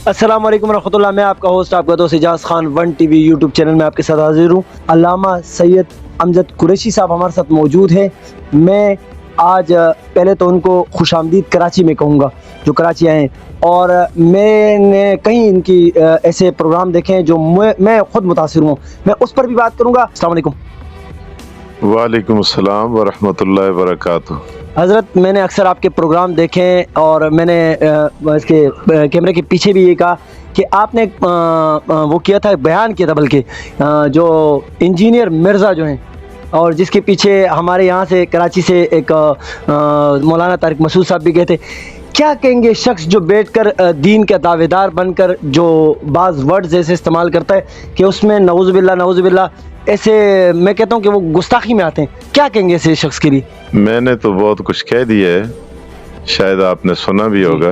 السلام علیکم ورحمۃ اللہ. میں آپ کا ہوسٹ آپ کا دوست Ejaz Khan one TV YouTube channel میں آپ کے ساتھ حاضر ہوں. علامہ سید امجد قریشی صاحب ہمارے ساتھ موجود ہیں. میں آج پہلے تو ان کو خوش آمدید کراچی میں کہوں گا جو کراچی آئے ہیں, اور میں نے کہیں ان کی ایسے پروگرام دیکھے ہیں جو میں خود متاثر ہوں. میں اس پر بھی بات کروں گا. السلام علیکم. وعلیکم السلام ورحمۃ اللہ وبرکاتہ. حضرت, میں نے اکثر آپ کے پروگرام دیکھے ہیں اور میں نے اس کے کیمرے کے پیچھے بھی یہ کہا کہ آپ نے وہ کیا تھا, بیان کیا تھا بلکہ جو انجینئر مرزا جو ہیں, اور جس کے پیچھے ہمارے یہاں سے کراچی سے ایک مولانا طارق مسعود صاحب بھی گئے تھے. کیا کہیں گے شخص جو بیٹھ کر دین کا دعوے دار بن کر جو بعض ورڈز ایسے استعمال کرتا ہے کہ اس میں نعوذ باللہ ایسے, میں کہتا ہوں کہ وہ گستاخی میں آتے ہیں. کیا کہیں گے ایسے شخص کے لیے؟ میں نے تو بہت کچھ کہہ دیا ہے, شاید آپ نے سنا بھی ہوگا.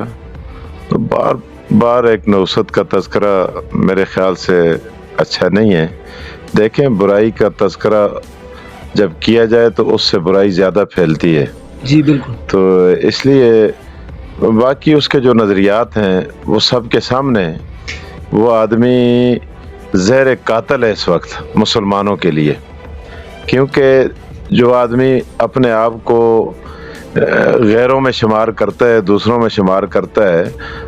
تو بار بار ایک نوست کا تذکرہ میرے خیال سے اچھا نہیں ہے. دیکھیں, برائی کا تذکرہ جب کیا جائے تو اس سے برائی زیادہ پھیلتی ہے. جی بالکل. تو اس لیے باقی اس کے جو نظریات ہیں وہ سب کے سامنے ہیں. وہ آدمی زہر قاتل ہے اس وقت مسلمانوں کے لیے, کیونکہ جو آدمی اپنے آپ کو غیروں میں شمار کرتا ہے, دوسروں میں شمار کرتا ہے,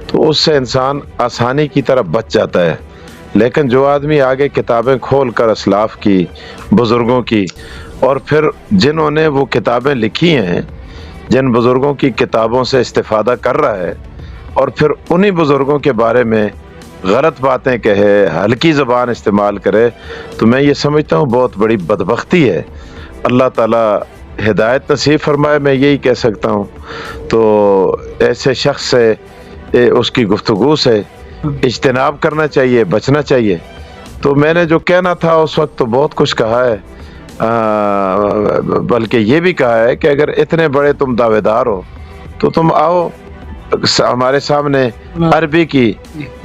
تو اس سے انسان آسانی کی طرف بچ جاتا ہے. لیکن جو آدمی آگے کتابیں کھول کر اسلاف کی, بزرگوں کی, اور پھر جنہوں نے وہ کتابیں لکھی ہیں, جن بزرگوں کی کتابوں سے استفادہ کر رہا ہے, اور پھر انہی بزرگوں کے بارے میں غلط باتیں کہے, ہلکی زبان استعمال کرے, تو میں یہ سمجھتا ہوں بہت بڑی بدبختی ہے. اللہ تعالی ہدایت نصیب فرمائے, میں یہی کہہ سکتا ہوں. تو ایسے شخص سے, اس کی گفتگو سے اجتناب کرنا چاہیے, بچنا چاہیے. تو میں نے جو کہنا تھا اس وقت تو بہت کچھ کہا ہے, بلکہ یہ بھی کہا ہے کہ اگر اتنے بڑے تم دعوے دار ہو تو تم آؤ ہمارے سامنے عربی کی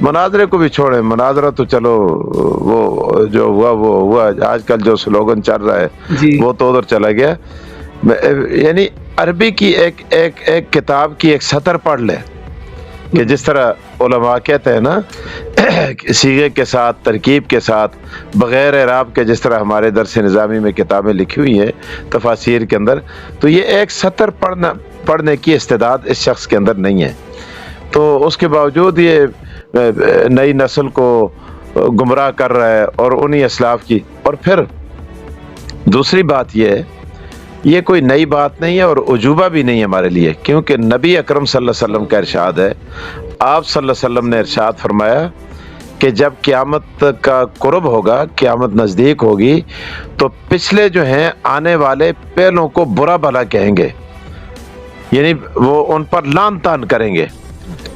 مناظرے کو بھی چھوڑیں. مناظرہ تو چلو وہ جو وہ ہوا, آج کل جو سلوگن چل رہا ہے وہ تو ادھر چلا گیا. یعنی عربی کی ایک کتاب کی ایک سطر پڑھ لے, کہ جس طرح علماء کہتے ہیں نا, صیغے کے ساتھ, ترکیب کے ساتھ, بغیر اعراب کے, جس طرح ہمارے درس نظامی میں کتابیں لکھی ہوئی ہیں تفاسیر کے اندر, تو یہ ایک سطر پڑھنے کی استعداد اس شخص کے اندر نہیں ہے. تو اس کے باوجود یہ نئی نسل کو گمراہ کر رہا ہے, اور انہی اسلاف کی. اور پھر دوسری بات یہ کوئی نئی بات نہیں ہے اور عجوبہ بھی نہیں ہے ہمارے لیے, کیونکہ نبی اکرم صلی اللہ علیہ وسلم کا ارشاد ہے. آپ صلی اللہ علیہ وسلم نے ارشاد فرمایا کہ جب قیامت کا قرب ہوگا, قیامت نزدیک ہوگی, تو پچھلے جو ہیں آنے والے پہلوں کو برا بھلا کہیں گے, یعنی وہ ان پر لعن طعن کریں گے.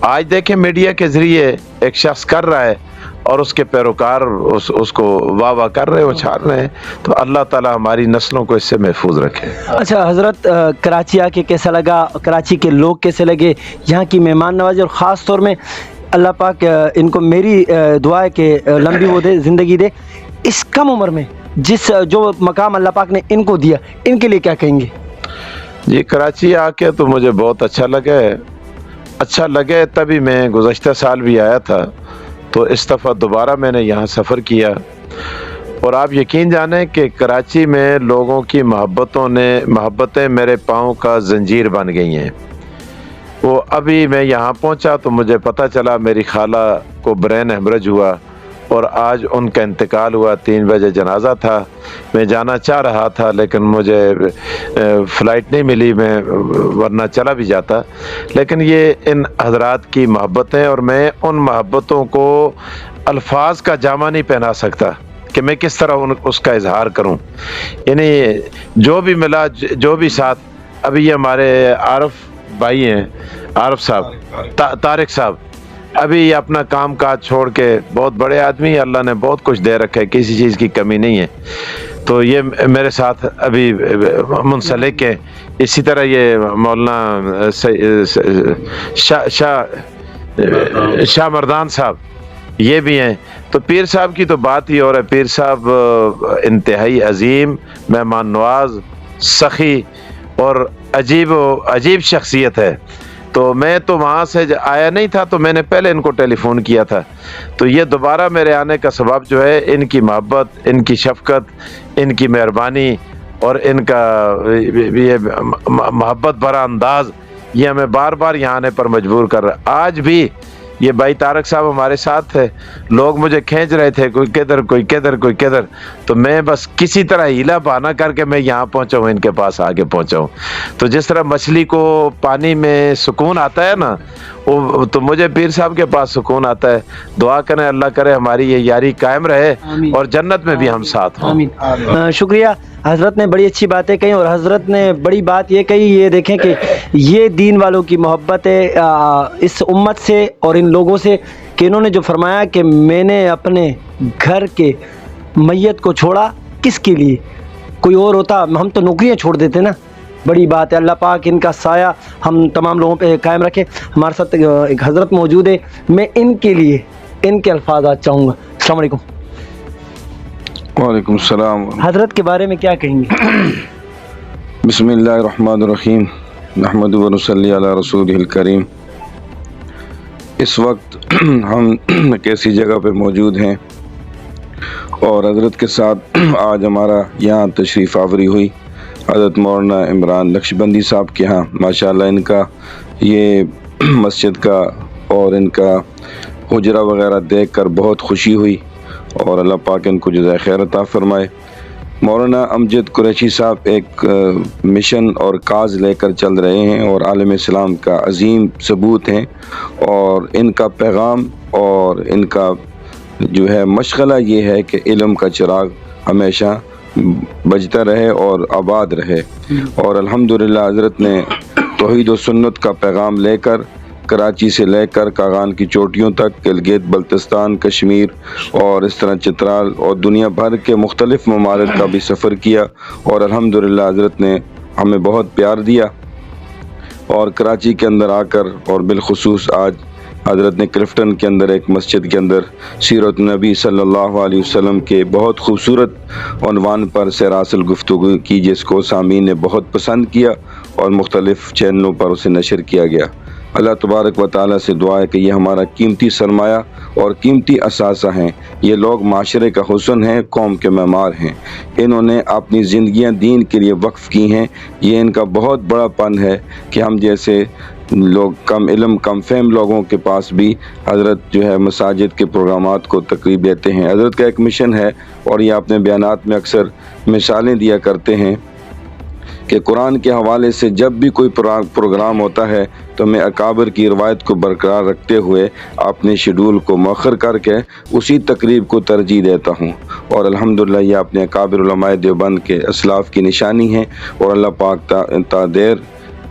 آج دیکھیں میڈیا کے ذریعے ایک شخص کر رہا ہے اور اس کے پیروکار اس کو واہ واہ کر رہے ہیں, اچھال رہے ہیں. تو اللہ تعالی ہماری نسلوں کو اس سے محفوظ رکھے. اچھا حضرت, کراچی آ کے کیسا لگا, کراچی کے لوگ کیسے لگے, یہاں کی مہمان نوازی, اور خاص طور میں اللہ پاک ان کو میری دعا ہے کہ لمبی وہ دے, زندگی دے. اس کم عمر میں جو مقام اللہ پاک نے ان کو دیا, ان کے لیے کیا کہیں گے؟ جی, کراچی آ کے تو مجھے بہت اچھا لگے تبھی میں گزشتہ سال بھی آیا تھا, تو اس دفعہ دوبارہ میں نے یہاں سفر کیا. اور آپ یقین جانیں کہ کراچی میں لوگوں کی محبتیں میرے پاؤں کا زنجیر بن گئی ہیں. وہ ابھی میں یہاں پہنچا تو مجھے پتہ چلا میری خالہ کو برین ہیمرج ہوا, اور آج ان کا انتقال ہوا. 3 بجے جنازہ تھا. میں جانا چاہ رہا تھا لیکن مجھے فلائٹ نہیں ملی, میں ورنہ چلا بھی جاتا. لیکن یہ ان حضرات کی محبتیں, اور میں ان محبتوں کو الفاظ کا جامہ نہیں پہنا سکتا کہ میں کس طرح اس کا اظہار کروں. یعنی جو بھی ملا, جو بھی ساتھ, ابھی یہ ہمارے عارف بھائی ہیں, عارف صاحب, طارق صاحب, ابھی یہ اپنا کام کاج چھوڑ کے, بہت بڑے آدمی, اللہ نے بہت کچھ دے رکھا ہے, کسی چیز کی کمی نہیں ہے, تو یہ میرے ساتھ ابھی منسلک ہیں. اسی طرح یہ مولانا شاہ مردان صاحب یہ بھی ہیں. تو پیر صاحب کی تو بات ہی اور ہے. پیر صاحب انتہائی عظیم, مہمان نواز, سخی اور عجیب شخصیت ہے. تو میں تو وہاں سے آیا نہیں تھا، تو میں نے پہلے ان کو ٹیلی فون کیا تھا. تو یہ دوبارہ میرے آنے کا سبب جو ہے ان کی محبت، ان کی شفقت، ان کی مہربانی اور ان کا یہ محبت بھرا انداز، یہ ہمیں بار بار یہاں آنے پر مجبور کر رہا ہے. آج بھی یہ بھائی طارق صاحب ہمارے ساتھ تھے، لوگ مجھے کھینچ رہے تھے، کوئی کدھر کوئی کدھر کوئی کدھر، تو میں بس کسی طرح ہیلا بہانا کر کے میں یہاں پہنچا ہوں، ان کے پاس آگے پہنچا ہوں. تو جس طرح مچھلی کو پانی میں سکون آتا ہے نا، تو مجھے پیر صاحب کے پاس سکون آتا ہے. دعا کریں اللہ کرے ہماری یہ یاری قائم رہے اور جنت میں بھی ہم ساتھ ہوں. آمین. شکریہ. حضرت نے بڑی اچھی باتیں کہیں، اور حضرت نے بڑی بات یہ کہی، یہ دیکھیں کہ یہ دین والوں کی محبت ہے اس امت سے اور ان لوگوں سے، کہ انہوں نے جو فرمایا کہ میں نے اپنے گھر کے میت کو چھوڑا کس کے لیے، کوئی اور ہوتا ہم تو نوکریاں چھوڑ دیتے نا. بڑی بات ہے. اللہ پاک ان کا سایہ ہم تمام لوگوں پہ قائم رکھے. ہمارے ساتھ ایک حضرت موجود ہے، میں ان کے لیے ان کے الفاظات چاہوں گا. السلام علیکم. وعلیکم السلام. حضرت کے بارے میں کیا کہیں گے؟ بسم اللہ الرحمن الرحیم. نحمدہ و نصلی علی رسولہ الکریم. اس وقت ہم ایک ایسی جگہ پہ موجود ہیں اور حضرت کے ساتھ آج ہمارا یہاں تشریف آوری ہوئی حضرت مولانا عمران نقشبندی صاحب کے ہاں. ماشاءاللہ ان کا یہ مسجد کا اور ان کا حجرہ وغیرہ دیکھ کر بہت خوشی ہوئی، اور اللہ پاک ان کو جزائے خیر عطا فرمائے. مولانا امجد قریشی صاحب ایک مشن اور کاز لے کر چل رہے ہیں اور عالم اسلام کا عظیم ثبوت ہیں، اور ان کا پیغام اور ان کا جو ہے مشغلہ یہ ہے کہ علم کا چراغ ہمیشہ بجتا رہے اور آباد رہے. اور الحمدللہ حضرت نے توحید و سنت کا پیغام لے کر کراچی سے لے کر کاغان کی چوٹیوں تک، گلگت بلتستان، کشمیر اور اس طرح چترال اور دنیا بھر کے مختلف ممالک کا بھی سفر کیا، اور الحمدللہ حضرت نے ہمیں بہت پیار دیا. اور کراچی کے اندر آ کر، اور بالخصوص آج حضرت نے کلفٹن کے اندر ایک مسجد کے اندر سیرت نبی صلی اللہ علیہ وسلم کے بہت خوبصورت عنوان پر سیراسل گفتگو کی، جس کو سامعین نے بہت پسند کیا اور مختلف چینلوں پر اسے نشر کیا گیا. اللہ تبارک و تعالیٰ سے دعا ہے کہ یہ ہمارا قیمتی سرمایہ اور قیمتی اثاثہ ہیں. یہ لوگ معاشرے کا حسن ہیں، قوم کے معمار ہیں. انہوں نے اپنی زندگیاں دین کے لیے وقف کی ہیں. یہ ان کا بہت بڑا پن ہے کہ ہم جیسے لوگ کم علم کم فہم لوگوں کے پاس بھی حضرت جو ہے مساجد کے پروگرامات کو تقریب دیتے ہیں. حضرت کا ایک مشن ہے، اور یہ اپنے بیانات میں اکثر مثالیں دیا کرتے ہیں کہ قرآن کے حوالے سے جب بھی کوئی پروگرام ہوتا ہے تو میں اکابر کی روایت کو برقرار رکھتے ہوئے اپنے شیڈول کو مؤخر کر کے اسی تقریب کو ترجیح دیتا ہوں. اور الحمدللہ یہ اپنے اکابر علماء دیوبند کے اسلاف کی نشانی ہے، اور اللہ پاک تا دیر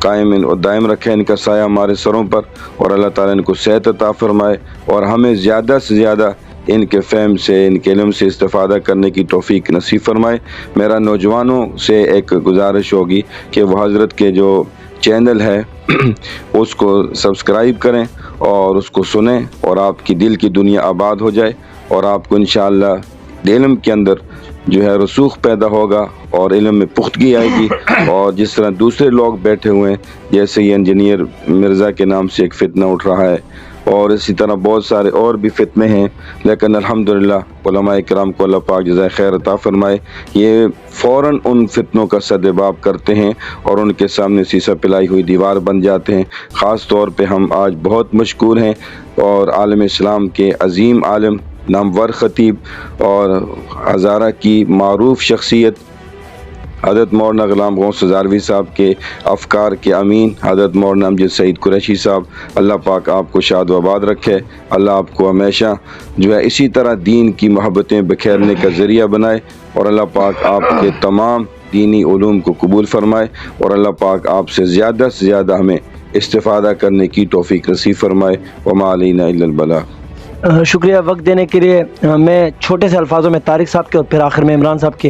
قائم اور دائم رکھے ان کا سایہ ہمارے سروں پر، اور اللہ تعالیٰ ان کو صحت عطا فرمائے، اور ہمیں زیادہ سے زیادہ ان کے فہم سے، ان کے علم سے استفادہ کرنے کی توفیق نصیب فرمائے. میرا نوجوانوں سے ایک گزارش ہوگی کہ وہ حضرت کے جو چینل ہے اس کو سبسکرائب کریں اور اس کو سنیں، اور آپ کی دل کی دنیا آباد ہو جائے، اور آپ کو انشاءاللہ علم کے اندر جو ہے رسوخ پیدا ہوگا اور علم میں پختگی آئے گی. اور جس طرح دوسرے لوگ بیٹھے ہوئے ہیں، جیسے یہ انجینئر مرزا کے نام سے ایک فتنہ اٹھ رہا ہے، اور اسی طرح بہت سارے اور بھی فتنے ہیں، لیکن الحمدللہ علماء کرام کو اللہ پاک جزائے خیر عطا فرمائے، یہ فوراً ان فتنوں کا سدباب کرتے ہیں اور ان کے سامنے سیسہ پلائی ہوئی دیوار بن جاتے ہیں. خاص طور پہ ہم آج بہت مشکور ہیں، اور عالم اسلام کے عظیم عالم، نامور خطیب اور ہزارہ کی معروف شخصیت حضرت مولانا غلام غوث ہزاروی صاحب کے افکار کے امین حضرت مولانا امجد سعید قریشی صاحب، اللہ پاک آپ کو شاد و آباد رکھے. اللہ آپ کو ہمیشہ جو ہے اسی طرح دین کی محبتیں بکھیرنے کا ذریعہ بنائے، اور اللہ پاک آپ کے تمام دینی علوم کو قبول فرمائے، اور اللہ پاک آپ سے زیادہ ہمیں استفادہ کرنے کی توفیق نصیب فرمائے. وما علینا الا البلاغ. شکریہ وقت دینے کے لیے. میں چھوٹے سے الفاظوں میں طارق صاحب کے اور پھر آخر میں عمران صاحب کے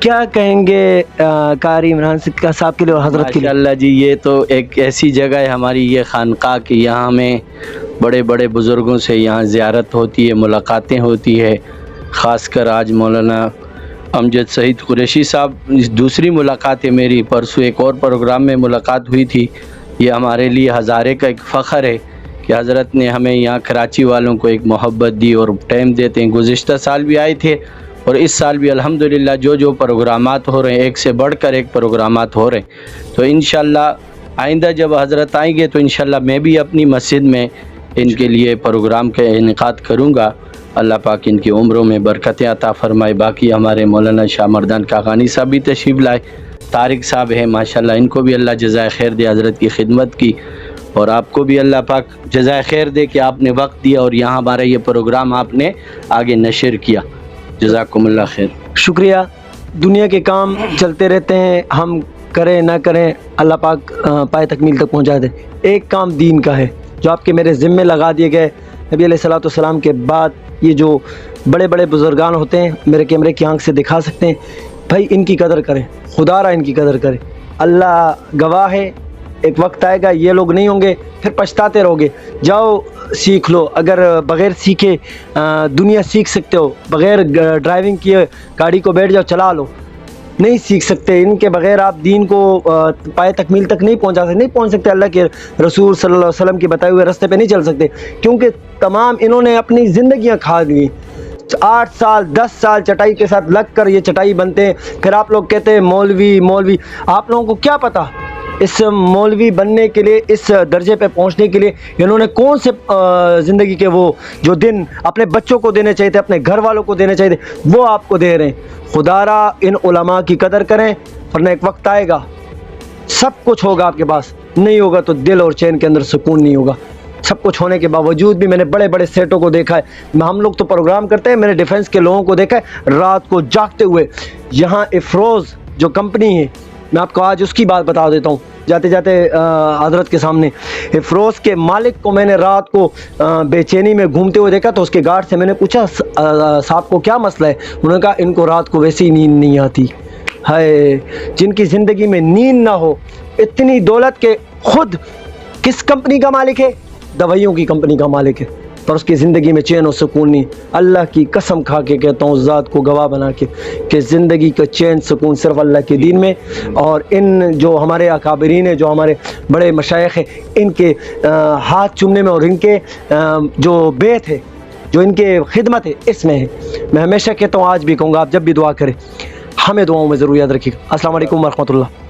کیا کہیں گے قاری عمران صاحب کے لیے اور حضرت کے لیے؟ ماشاءاللہ جی، یہ تو ایک ایسی جگہ ہے ہماری یہ خانقاہ کہ یہاں میں بڑے بڑے بزرگوں سے یہاں زیارت ہوتی ہے، ملاقاتیں ہوتی ہے. خاص کر آج مولانا امجد سعید قریشی صاحب، دوسری ملاقات ہے میری. پرسوں ایک اور پروگرام میں ملاقات ہوئی تھی. یہ ہمارے لیے ہزارے کا ایک فخر ہے کہ حضرت نے ہمیں یہاں کراچی والوں کو ایک محبت دی اور ٹائم دیتے ہیں. گزشتہ سال بھی آئے تھے اور اس سال بھی الحمدللہ جو پروگرامات ہو رہے ہیں، ایک سے بڑھ کر ایک پروگرامات ہو رہے ہیں. تو انشاءاللہ آئندہ جب حضرت آئیں گے تو انشاءاللہ میں بھی اپنی مسجد میں ان کے لیے پروگرام کا انعقاد کروں گا. اللہ پاک ان کی عمروں میں برکتیں عطا فرمائے. باقی ہمارے مولانا شاہ مردان کاغانی صاحب بھی تشریف لائے. طارق صاحب ہیں ماشاءاللہ، ان کو بھی اللہ جزائے خیر دے حضرت کی خدمت کی. اور آپ کو بھی اللہ پاک جزائے خیر دے کہ آپ نے وقت دیا اور یہاں ہمارا یہ پروگرام آپ نے آگے نشر کیا. جزاکم اللہ خیر. شکریہ. دنیا کے کام چلتے رہتے ہیں، ہم کریں نہ کریں، اللہ پاک پائے تکمیل تک پہنچا دے. ایک کام دین کا ہے جو آپ کے میرے ذمے لگا دیے گئے. نبی علیہ الصلوۃ والسلام کے بعد یہ جو بڑے بڑے بزرگان ہوتے ہیں، میرے کیمرے کی آنکھ سے دکھا سکتے ہیں، بھائی ان کی قدر کریں، خدا را ان کی قدر کریں. اللہ گواہ ہے، ایک وقت آئے گا یہ لوگ نہیں ہوں گے، پھر پچھتاتے رہو گے. جاؤ سیکھ لو. اگر بغیر سیکھے دنیا سیکھ سکتے ہو، بغیر ڈرائیونگ کیے گاڑی کو بیٹھ جاؤ چلا لو، نہیں سیکھ سکتے. ان کے بغیر آپ دین کو پائے تکمیل تک نہیں پہنچ سکتے. اللہ کے رسول صلی اللہ علیہ وسلم کے بتائے ہوئے راستے پہ نہیں چل سکتے، کیونکہ تمام انہوں نے اپنی زندگیاں کھا دی. 8 سال 10 سال چٹائی کے ساتھ لگ کر یہ چٹائی بنتے ہیں. پھر آپ لوگ کہتے ہیں مولوی. آپ لوگوں کو کیا پتہ اس مولوی بننے کے لیے، اس درجے پہ پہنچنے کے لیے انہوں نے کون سے زندگی کے وہ جو دن اپنے بچوں کو دینے چاہیے تھے، اپنے گھر والوں کو دینے چاہیے تھے، وہ آپ کو دے رہے ہیں. خدا را ان علماء کی قدر کریں، ورنہ ایک وقت آئے گا سب کچھ ہوگا آپ کے پاس، نہیں ہوگا تو دل اور چین کے اندر سکون نہیں ہوگا. سب کچھ ہونے کے باوجود بھی میں نے بڑے بڑے سیٹوں کو دیکھا ہے. ہم لوگ تو پروگرام کرتے ہیں، میں نے ڈیفنس کے لوگوں کو دیکھا ہے رات کو جاگتے ہوئے. یہاں افروز جو کمپنی ہے، میں آپ کو آج اس کی بات بتا دیتا ہوں جاتے جاتے حضرت کے سامنے. افروز کے مالک کو میں نے رات کو بے چینی میں گھومتے ہوئے دیکھا، تو اس کے گارڈ سے میں نے پوچھا صاحب کو کیا مسئلہ ہے؟ انہوں نے کہا ان کو رات کو ویسے ہی نیند نہیں آتی. ہے جن کی زندگی میں نیند نہ ہو، اتنی دولت کے خود کس کمپنی کا مالک ہے؟ دوائیوں کی کمپنی کا مالک ہے، پر اس کی زندگی میں چین و سکون نہیں. اللہ کی قسم کھا کے کہتا ہوں، ذات کو گواہ بنا کے، کہ زندگی کا چین سکون صرف اللہ کے دین میں. اور ان جو ہمارے اکابرین ہیں، جو ہمارے بڑے مشائخ ہیں، ان کے ہاتھ چومنے میں اور ان کے جو بیت ہے، جو ان کے خدمت ہے، اس میں ہے. میں ہمیشہ کہتا ہوں، آج بھی کہوں گا، آپ جب بھی دعا کریں ہمیں دعاؤں میں ضرور یاد رکھیے گا. السلام علیکم ورحمۃ اللہ.